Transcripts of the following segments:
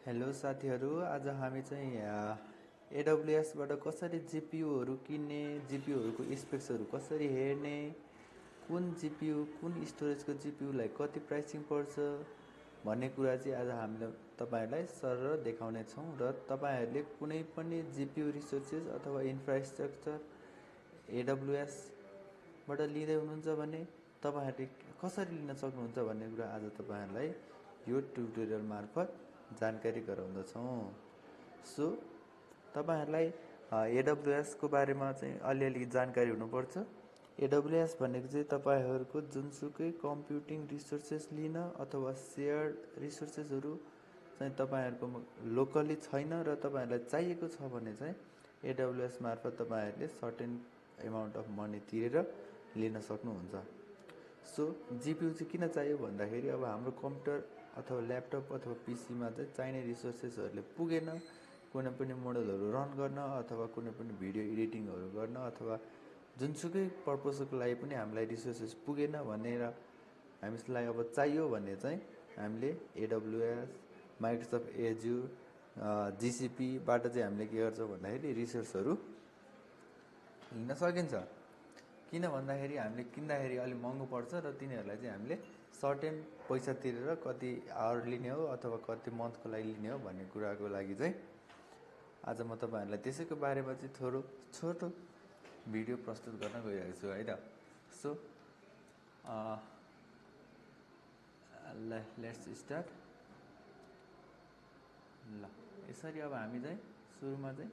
Hello साथीहरू, आज हामी चाहिँ एडब्लुएसबाट कसरी जिपियुहरू किन्ने, जिपियुहरूको स्पेक्सहरू कसरी हेर्ने, कुन जिपियु कुन स्टोरेजको जिपियुलाई कति प्राइसिङ पर्छ भन्ने कुरा चाहिँ आज हामीले तपाईहरुलाई सरर देखाउने छौं र तपाईहरुले कुनै पनि जिपियु रिसोर्सेस अथवा इन्फ्रास्ट्रक्चर एडब्लुएसबाट लिँदै हुनुहुन्छ भने तपाईहरुले कसरी लिन सक्नुहुन्छ भन्ने कुरा आज तपाईहरुलाई यो ट्युटोरियल मार्फत जानकारी गराउँदछौँ। सो तपाईहरुलाई एडब्लुएसको बारेमा चाहिँ अलिअलि जानकारी हुनुपर्छ। एडब्लुएस भनेको चाहिँ तपाईहरुको जुनसुकै कम्प्युटिङ रिसोर्सेस लिन अथवा शेयर्ड रिसोर्सेसहरू चाहिँ तपाईहरुको लोकली छैन र तपाईहरुलाई चाहिएको छ भने चाहिँ एडब्लुएस मार्फत तपाईहरुले सर्टेन एमाउन्ट अफ मनी तिरेर लिन सक्नुहुन्छ। सो जिपियु चाहिँ किन चाहियो भन्दाखेरि अब हाम्रो कम्प्युटर अथवा ल्यापटप अथवा पीसीमा चाहिँ चाहिने रिसोर्सेसहरूले पुगेन कुनै पनि मोडलहरू रन गर्न अथवा कुनै पनि भिडियो एडिटिङहरू गर्न अथवा जुनसुकै पर्पसको लागि पनि हामीलाई रिसोर्सेस पुगेन भनेर हामीलाई अब चाहियो भने चाहिँ हामीले एडब्लुएस माइक्रोसफ्ट एज्युर जीसीपीबाट चाहिँ हामीले के गर्छौँ भन्दाखेरि रिसोर्सहरू लिन सकिन्छ। किन भन्दाखेरि हामीले किन्दाखेरि अलि महँगो पर्छ र तिनीहरूलाई चाहिँ हामीले सर्टेन पैसा तिरेर कति आवर लिने हो अथवा कति मन्थको लागि लिने हो भन्ने कुराको लागि चाहिँ आज म तपाईहरुलाई त्यसैको बारेमा चाहिँ थोरो छोटो भिडियो प्रस्तुत गर्न गइरहेको छु है त। So let's start. ल यसरी अब हामी चाहिँ सुरुमा चाहिँ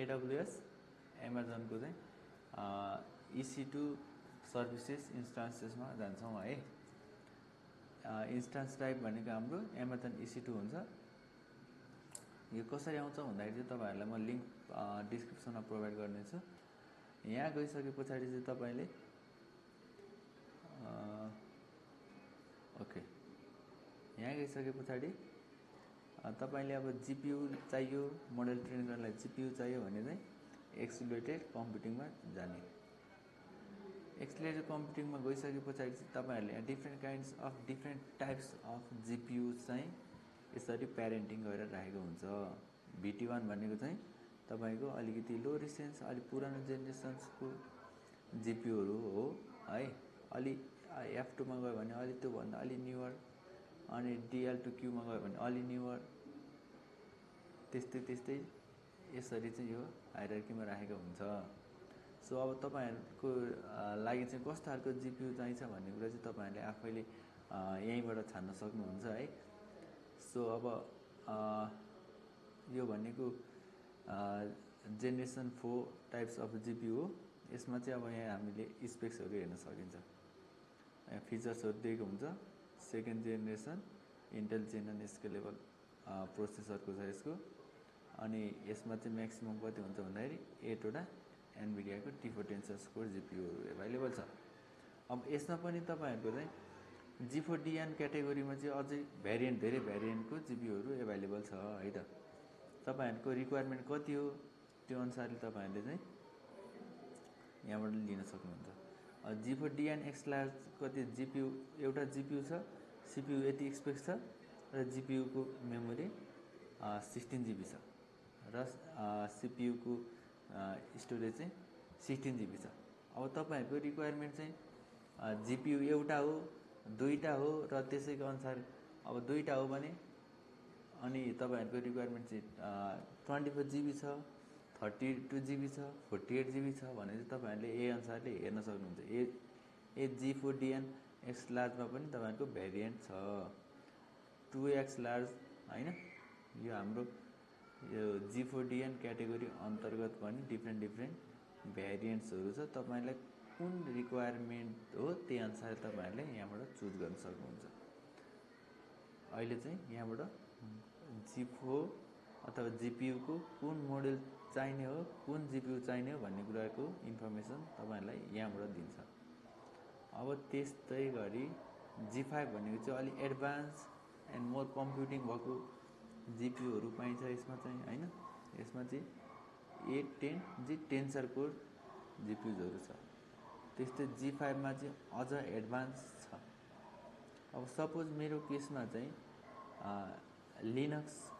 एडब्लुएस एमाजोनको चाहिँ EC2 सर्भिसेस इन्स्टान्सेसमा जान्छौँ है। इन्स्टान्स टाइप भनेको हाम्रो एमाजोन EC2 हुन्छ। यो कसरी आउँछ भन्दाखेरि चाहिँ तपाईहरुलाई म लिंक डिस्क्रिप्सनमा प्रोभाइड गर्नेछु। यहाँ गइसके पछाडी चाहिँ तपाईले ओके यहाँ गइसके पछाडी तपाईले अब जीपीयू चाहियो मोडल ट्रेन गर्नलाई जीपीयू चाहियो भने चाहिँ एक्सिलरेटेड कम्प्युटिङमा जाने। एक्सिलरेटेड कम्प्युटिङमा गइसके पछाडी चाहिँ तपाईहरुले यहाँ डिफरेन्ट टाइप्स अफ जीपीयू चाहिँ यसरी प्यारेन्टिङ गरेर राखेको हुन्छ। VT1 भनेको चाहिँ तपाईको अलिकति लो रिसेन्स अलि पुरानो जेनेरेसन्सको जीपीयूहरु हो है। अलि F2 मा गयो भने अलि त्यो भन्दा अलि न्यूअर अनि DL2Q मा गयो भने अलि न्यूअर त्यस्तै यसरी चाहिँ यो हायरार्कीमा राखेको हुन्छ। सो अब तपाईहरुको लागि चाहिँ कस्तो खालको जीपीयू चाहिन्छ भन्ने कुरा चाहिँ तपाईहरुले आफैले यहीँबाट छान्न सक्नुहुन्छ है। सो अब यो भनेको जेनेरेसन 4 टाइप्स अफ जीपीयू हो। यसमा चाहिँ अब यहाँ हामीले स्पेक्सहरु हेर्न सकिन्छ। यहाँ फिचर्सहरु दिएको हुन्छ। सेकेन्ड जेनेरेसन इन्टेल जेनन स्केलेबल प्रोसेसरको छ यसको। अनि यसमा चाहिँ म्याक्सिमम कति हुन्छ भन्दाखेरि 8 वटा एनभिडियाको T4 टेन्सर स्कोर जीपीयूहरु अवेलेबल छ। अब यसमा पनि तपाईहरुको चाहिँ G4DN क्याटेगोरीमा चाहिँ अझै धेरै भ्यारिएन्टको जीपीयूहरु अवेलेबल छ है त। तपाईहरुको रिक्वायरमेन्ट कति हो त्यो अनुसारले तपाईहरुले चाहिँ यहाँबाट लिन सक्नुहुन्छ। G4DN X लार्ज कति जीपीयू एउटा जीपीयू छ, सीपीयू यति स्पेक्स छ र जीपीयू को मेमोरी 16GB छ र सीपीयू को स्टोरेज चाहिँ 16GB छ। अब तपाईहरुको रिक्वायरमेन्ट चाहिँ जीपीयू एउटा हो, दुईटा हो र त्यसैको अनुसार अब दुईटा हो भने अनि तपाईहरुको रिक्वायरमेन्ट चाहिँ 24GB छ, 32GB छ, 48GB छ भने चाहिँ तपाईहरुले ए अनुसारले हेर्न सक्नुहुन्छ। ए G4DN X लार्जमा पनि तपाईहरुको भेरिएन्ट छ। 2X लार्ज हैन यो हाम्रो यो G4DN क्याटेगोरी अन्तर्गत पनि डिफरेन्ट भेरिएन्ट्सहरु छ। तपाईहरुलाई कुन रिक्वायरमेन्ट हो त्यही अनुसार तपाईहरुले यहाँबाट चुज गर्न सक्नुहुन्छ। अहिले चाहिँ यहाँबाट G4 अथवा जीपीयू को कुन मोडल चाहिने हो, कुन जीपीयू चाहिने हो भन्ने कुराको इन्फर्मेसन तपाईहरुलाई यहाँबाट दिन्छ। अब त्यस्तै गरी G5 भनेको चाहिँ अलि एडभान्स एन्ड मोर कम्प्युटिङ भएको जीपीयूहरु पाइन्छ यसमा चाहिँ हैन। यसमा चाहिँ 810G टेन्सर कोर जीपीयूहरु छ। त्यस्तै G5 मा चाहिँ अझ एडभान्स छ। अब सपोज मेरो केसमा चाहिँ लिनक्सको